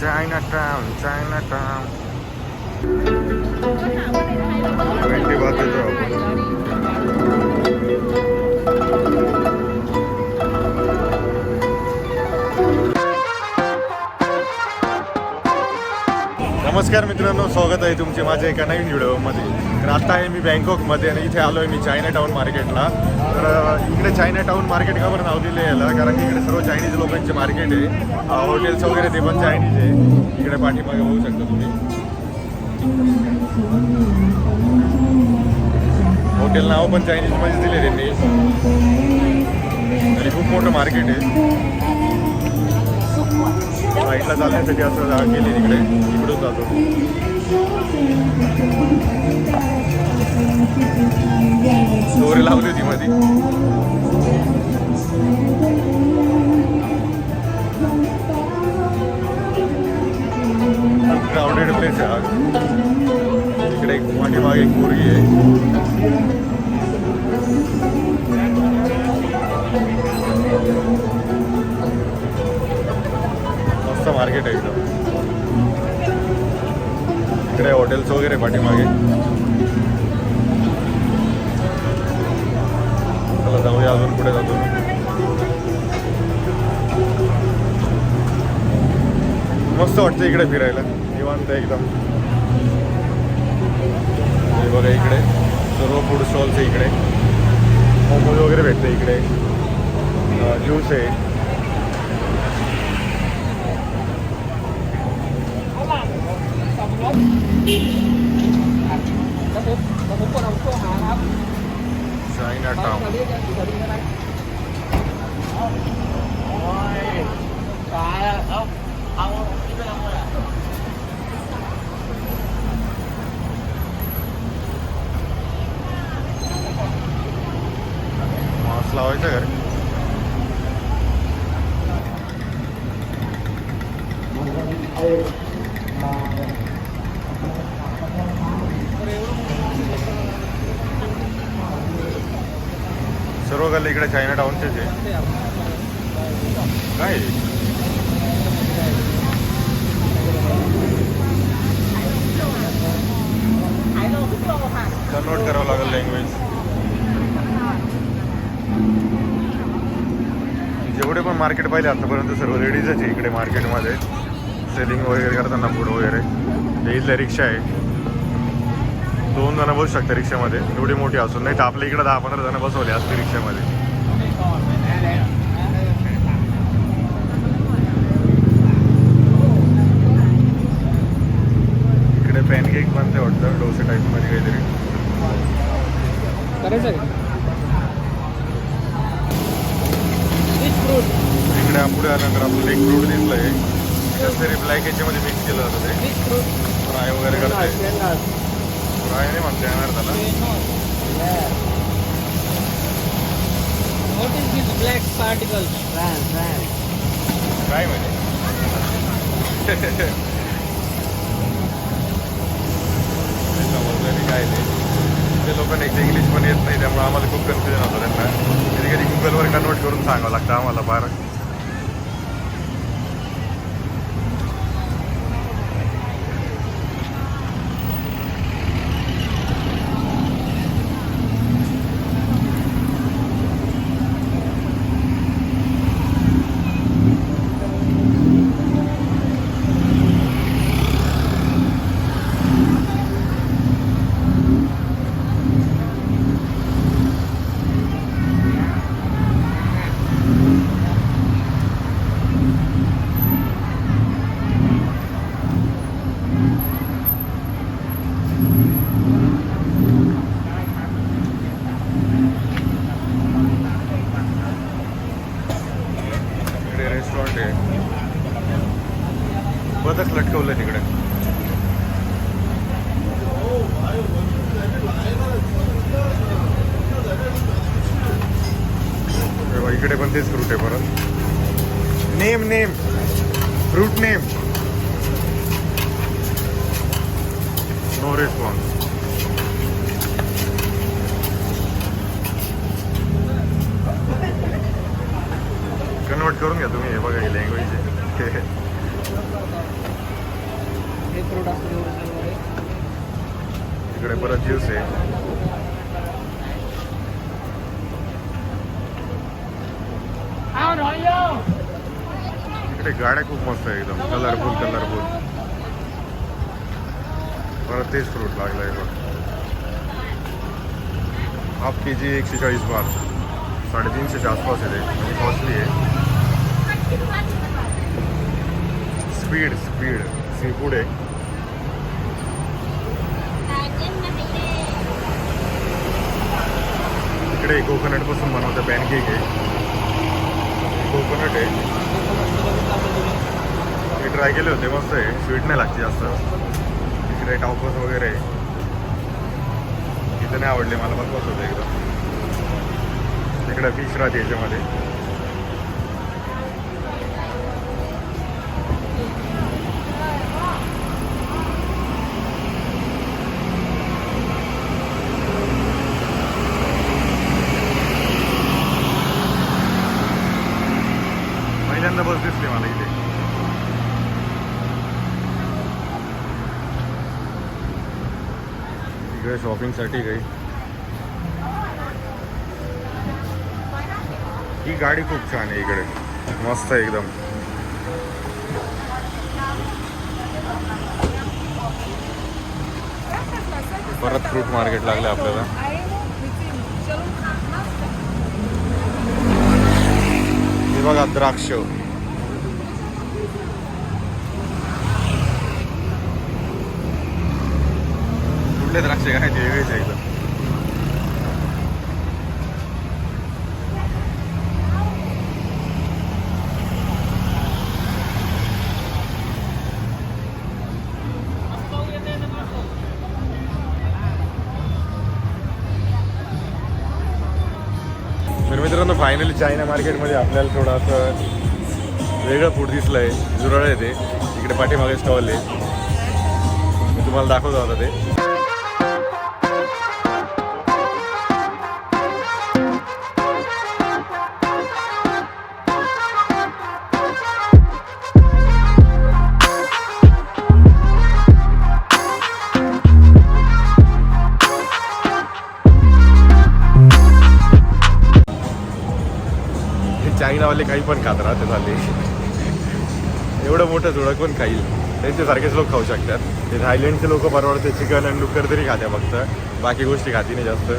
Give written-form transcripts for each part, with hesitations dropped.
China town, China town. भेंडी भात येतो आपण. नमस्कार मित्रांनो, स्वागत आहे तुमचे माझ्या एका नवीन व्हिडिओमध्ये. तर आता आहे मी बँकॉकमध्ये आणि इथे आलो आहे मी चायना टाऊन मार्केटला. तर इकडे चायना टाऊन मार्केट का बरं नाव दिलं याला, कारण की इकडे सर्व चायनीज लोकांचे मार्केट आहे. हॉटेल्स वगैरे ते पण चायनीज आहे. इकडे पाठीमागे बघू शकता तुम्ही. हॉटेल नाव पण चायनीजमध्ये दिले त्यांनी आणि खूप मोठं मार्केट आहे. साईडला जाण्यासाठी असं जागा केली तिकडे, इकडून जातो. स्टोरी लावली होती मध्ये. क्राऊडेड प्लेस आहे. इकडे एक पाठीमागे एक मुर्गी आहे. मार्केट आहे एकदम. इकडे हॉटेल्स वगैरे पाठीमागे. चला जाऊया अजून पुढे जातो. मस्त वाटतं इकडे फिरायला, निवांत एकदम. हे बघा इकडे सर्व फूड स्टॉल्स आहे. इकडे मोमोज वगैरे भेटते. इकडे ज्यूस आहे. China town. मास्क लावायचं घर. सर्व गल्ली इकडे चायना टाउनचेच आहे. काय कन्वर्ट करावं लागेल लँग्वेज. जेवढे पण मार्केट पाहिले आतापर्यंत सर्व लेडीजच आहे इकडे मार्केटमध्ये. सेलिंग वगैरे करताना फूड वगैरे. इथल्या रिक्षा आहे. 2 जण बसू शकते रिक्षामध्ये, एवढी मोठी असून. नाही तर आपल्या इकडे 10-15 जण बसवले असते रिक्षामध्ये. इकडे पॅनकेक बनते वाटतं, डोसे टाईपमध्ये काहीतरी. इकडे पुढे आल्यानंतर आपल्याला एक फ्रूट दिसलंय. कसतरी ब्लॅक याच्यामध्ये मिक्स केलं जातं ते. फ्राय वगैरे करते. फ्राय नाही म्हणते येणार त्याला. ब्लॅक पार्टिकल काय म्हणजे समजलं काय ते लोकांना एक इंग्लिश पण येत नाही, त्यामुळे आम्हाला खूप कन्फ्युजन होतं त्यांना. कधी कधी गुगलवर कन्वर्ट करून सांगावं लागतं आम्हाला फार. बदक लटकवलं तिकडे. इकडे पण तेच फ्रूट आहे परत. Name fruit name. No response. Convert करून घ्या तुम्ही. हे बघा ही लँग्वेज आहे. हे फ्रूट असतो वगैरे. इकडे परत ज्यूस आहे. इकडे गाड्या खूप मस्त आहे एकदम कलरफुल. परत तेच फ्रूट लागलाय बघ. हाफ KG 140 बात, 350च्या आसपास आहे ते, म्हणजे कॉस्टली आहे. स्पीड सी फूड आहे. इकडे कोकोनट पासून बनवतं पॅनकेक आहे. कोकोनट आहे. हे ट्राय केले होते, मस्त आहे. स्वीट नाही लागते जास्त. इकडे टाउकोस वगैरे आहे. इथं नाही आवडले मला, बघत होतं एकदम. इकडे फिश राहते याच्यामध्ये. पहिल्यांदा बस दिसते मला इथे. इकडे शॉपिंगसाठी काही. ही गाडी खूप छान आहे. इकडे मस्त आहे एकदम. परत फ्रूट मार्केट लागले आपल्याला. हे बघा द्राक्ष. कुठले द्राक्ष काय ते वेगळेच आहे एकदम. तर मित्रांनो फायनली चायना मार्केटमध्ये आपल्याला थोडं असं वेगळं फूड दिसलं आहे. जुरळ आहे ते. इकडे पाठीमागे स्टॉल आहे. मी तुम्हाला दाखवतो आता ते. चायनावाले काही पण खात राहते झाले. एवढं मोठं जुळं कोण खाईल. त्यांच्यासारखेच लोक खाऊ शकतात. ते थायलंडचे लोक परवडते चिकन आणि डुक्कर तरी खात्या फक्त, बाकी गोष्टी खाती नाही जास्त.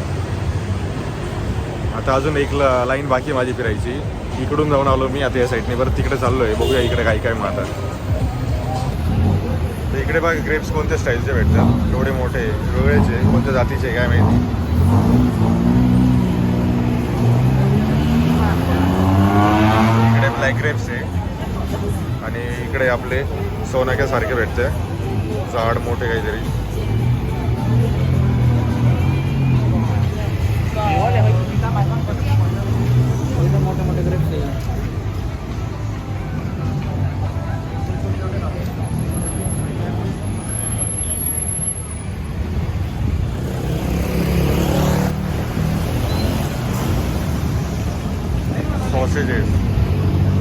आता अजून एक लाईन बाकी माझी फिरायची. इकडून जाऊन आलो मी आता या साईडने. बरं तिकडे चाललो आहे. बघूया इकडे काय काय मग आता. तर इकडे बघा ग्रेप्स कोणत्या स्टाईलचे भेटतात. एवढे मोठे वेगळेचे, कोणत्या जातीचे काय माहिती. ब्लॅक ग्रेप्स आहे. आणि इकडे आपले सोनाक्यासारखे भेटते. झाड मोठे काहीतरी. मोठे ग्रेप्स आहे. सॉसेजेस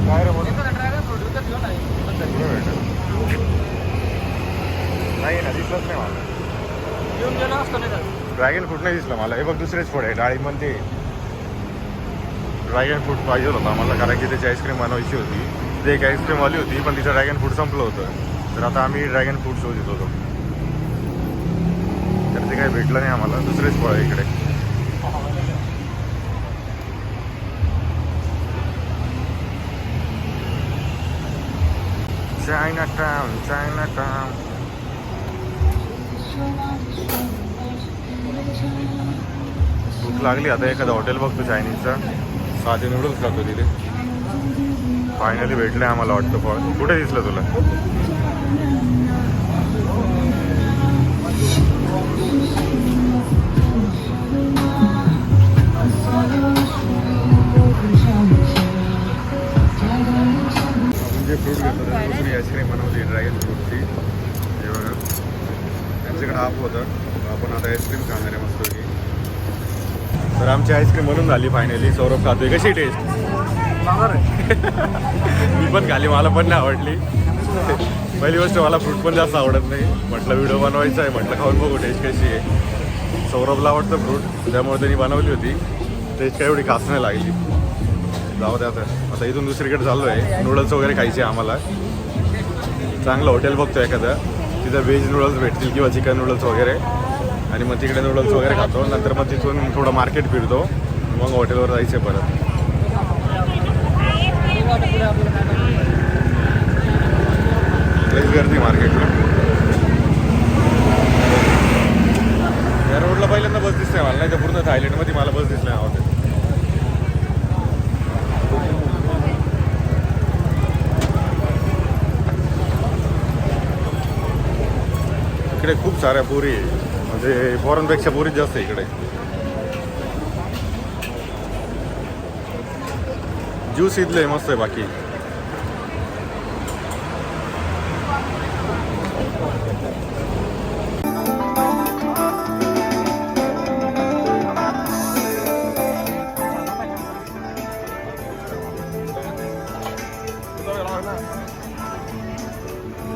काय रे बोल. नाही ना, दिसलंच नाही मला. येऊन गेला असतो नाही तर. ड्रॅगन फ्रूट नाही दिसलं मला. हे बघ दुसरेच फळ आहे. डाळिंब ते. ड्रॅगन फ्रूट पाहिजे होता मला, कारण की त्याची आईस्क्रीम बनवायची होती. ते एक आईस्क्रीम आली होती पण तिचं ड्रॅगन फ्रूट संपलं होतं. तर आता आम्ही ड्रॅगन फ्रूट शोधत होतो. तर ते काही भेटलं नाही आम्हाला. दुसरेच फळ आहे इकडे. चायनाटाउन. भूक लागली आता. एखादा हॉटेल बघतो चायनीजचा. साधे नूडल्स खातो तिथे. फायनली भेटले आम्हाला वाटतं फळ. कुठे दिसलं तुला? जे फ्रूट घेतो दुसरी आईस्क्रीम बनवली ड्रॅगन फ्रूटची. हे बघा त्यांच्याकडे हाफ होतं. आपण आता आईस्क्रीम खाणार आहे मस्तपैकी. तर आमची आईस्क्रीम बनवून झाली फायनली. सौरभ खातोय. कशी टेस्ट? मी पण खाली, मला पण नाही आवडली. पहिली गोष्ट मला फ्रूट पण जास्त आवडत नाही. म्हटलं व्हिडिओ बनवायचा आहे, म्हटलं खाऊन बघू टेस्ट कशी आहे. सौरभला आवडतं फ्रूट, त्यामुळे त्यांनी बनवली होती. टेस्ट काय एवढी खास नाही लागली. जाऊ द्या आता इथून दुसरीकडे चाललो आहे. नूडल्स वगैरे खायचे आम्हाला. चांगलं हॉटेल बघतो एखादं, तिथं व्हेज नूडल्स भेटतील किंवा चिकन नूडल्स वगैरे. आणि मग तिकडे नूडल्स वगैरे खातो. नंतर मग तिथून थोडं मार्केट फिरतो, मग हॉटेलवर जायचं परत. लईच गर्दी मार्केटला. या रोडला पहिल्यांदा बस दिसते मला, नाही तर पूर्ण थायलंडमध्ये मला बस दिसली नव्हते. इकडे खूप साऱ्या पोरी आहे, म्हणजे फॉरेनपेक्षा पोरीच जास्त आहे इकडे. ज्यूस इथले मस्त आहे. बाकी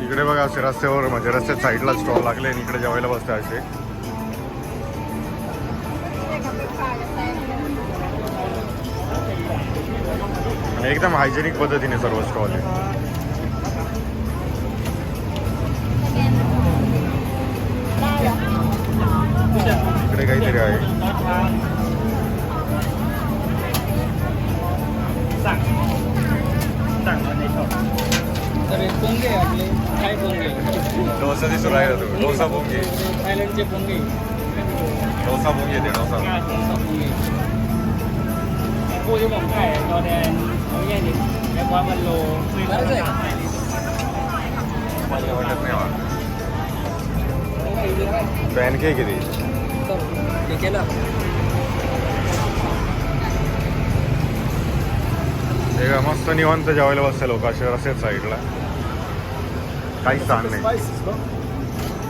इकडे बघा असे रस्त्यावर, म्हणजे रस्त्यात साईडला स्टॉल लागले आणि इकडे जेवायला बसते असे. आणि एकदम हायजेनिक पद्धतीने सर्व स्टॉल आहे. इकडे काहीतरी आहे. तर पोंगे आपले काय पोंगे डोसा दिसून राहिला तो. डोसा पोंगे, थायलंडचे पोंगे. डोसा पोंगे ते डोसा. ปูที่ผมขายจอแดนเขาแยกดิแค่ว่ามันโลแล้วเลย मला वाटत नाही बा. पॅनकेक आहे ते. हे केलं हे का मस्त निवांत जेवायला बसते लोक असे रस्त्यात साईडला. काहीच ताण नाही.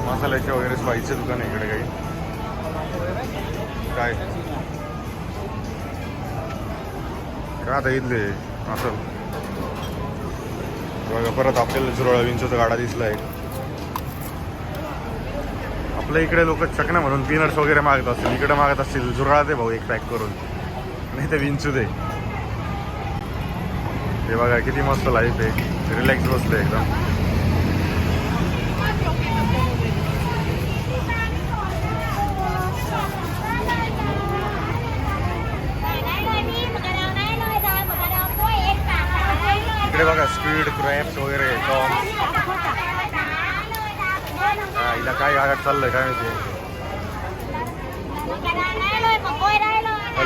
मसाल्याचे वगैरे स्पाईसचे दुकान आहे इकडे काही. काय का आता इथले असं बघा. परत आपल्याला जुरळा विंचूचा गाडा दिसला आहे. आपल्या इकडे लोक चकना म्हणून पीनट्स वगैरे मागत असतील, इकडे मागत असतील जुरळा दे भाऊ एक पॅक करून, नाही ते विंचू दे. हे बघा किती मस्त लाईफ आहे, रिलॅक्स बसतं एकदम. इकडे बघा स्क्विड, क्रॅब्स वगैरे टॉम. हा हिला काय आघात चाललंय काय माहिती.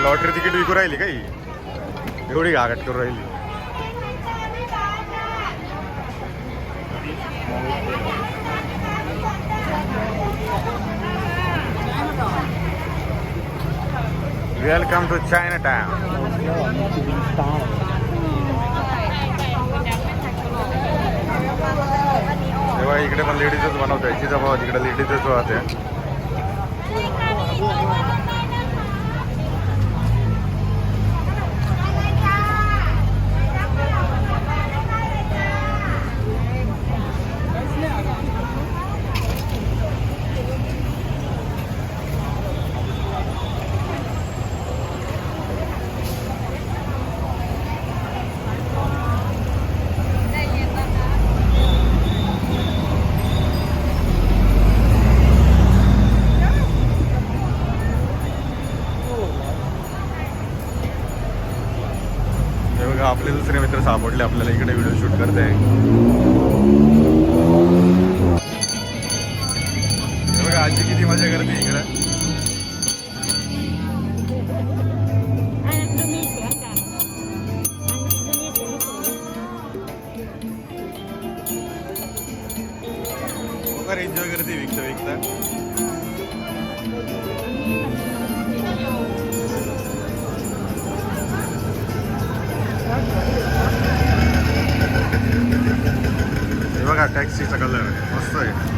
लॉटरी तिकीट विकू राहिली काही, एवढी आघात करू राहिली. Welcome to Chinatown. तेव्हा इकडे पण लेडीजच बनवत आहे. तिचा भाव तिकडे लेडीजच राहते. आपले दुसरे मित्र सापडले आपल्याला इकडे व्हिडिओ शूट करते. बघा आजी किती मजा करते इकडे. एन्जॉय करते विकता विकता. हे बघा टॅक्सीचा कलर मस्त आहे.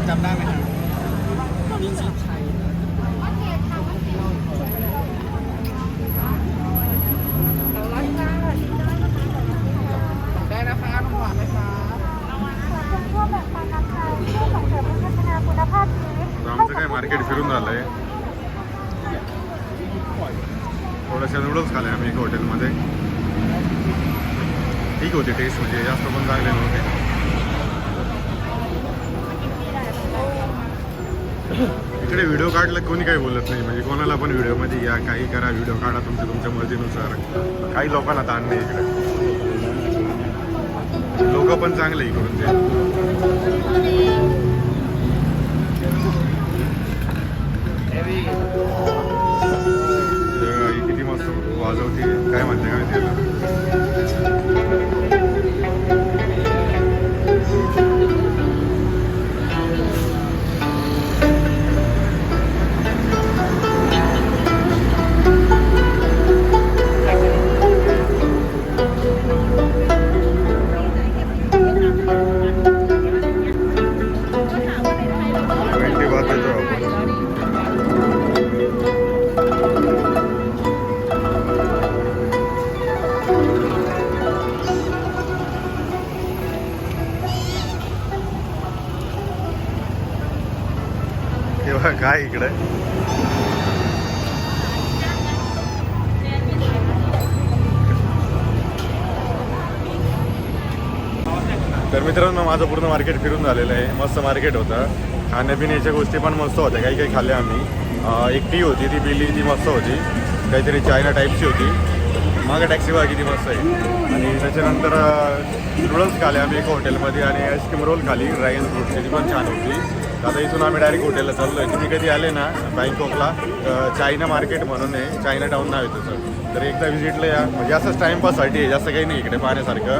จำได้ไหมครับมีสีไทยได้นะคะน้ำหวานไหมคะ आमचं काय मार्केट फिरून झालंय. थोड्याशा नूडल्स खाल्ले आम्ही एका हॉटेलमध्ये. ठीक होती टेस्ट, म्हणजे जास्त पण चांगले नव्हते. इकडे व्हिडिओ काढला कोणी काही बोलत नाही, म्हणजे कोणाला पण व्हिडिओमध्ये या काही करा, व्हिडिओ काढा तुमच्या मर्जीनुसार. काही लोकांना ताण नाही इकडे. लोक पण चांगले इकडून ते. किती मस्त वाजवते, काय म्हणते काय त्याला. भेंडी भात देतो आपण. तेव्हा काय इकडे तर मित्रांनो, माझं पूर्ण मार्केट फिरून झालेलं आहे. मस्त मार्केट होतं. खाण्यापिण्याच्या गोष्टी पण मस्त होत्या. काही काही खाल्ल्या आम्ही. एक टी होती, ती पिली, ती मस्त होती. काहीतरी चायना टाईपची होती. मागं टॅक्सी बघा किती मस्त आहे. आणि त्याच्यानंतर नूडल्स खाल्ले आम्ही एका हॉटेलमध्ये, आणि आईस्क्रीम रोल खाली ड्रॅगन फ्रूटची, ती पण छान होती. आता इथून आम्ही डायरेक्ट हॉटेलला चाललो आहे. तुम्ही कधी आले ना बँकॉकला, चायना मार्केट म्हणून आहे, चायना टाऊन नाव आहे त्याचं, तर एकदा व्हिजिटला या. म्हणजे असंच टाईमपाससाठी आहे, जास्त काही नाही इकडे पाहण्यासारखं.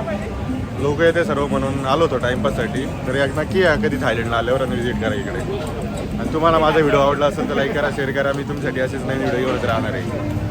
लोक येते सर्व म्हणून आलो होतो टाईमपाससाठी. तर एक नक्की या कधी थायलंडला आल्यावर आणि व्हिजिट करा इकडे. आणि तुम्हाला माझा व्हिडिओ आवडला असेल तर लाईक करा, शेअर करा. मी तुमच्यासाठी असेच नवीन व्हिडिओ घेऊन राहणार आहे.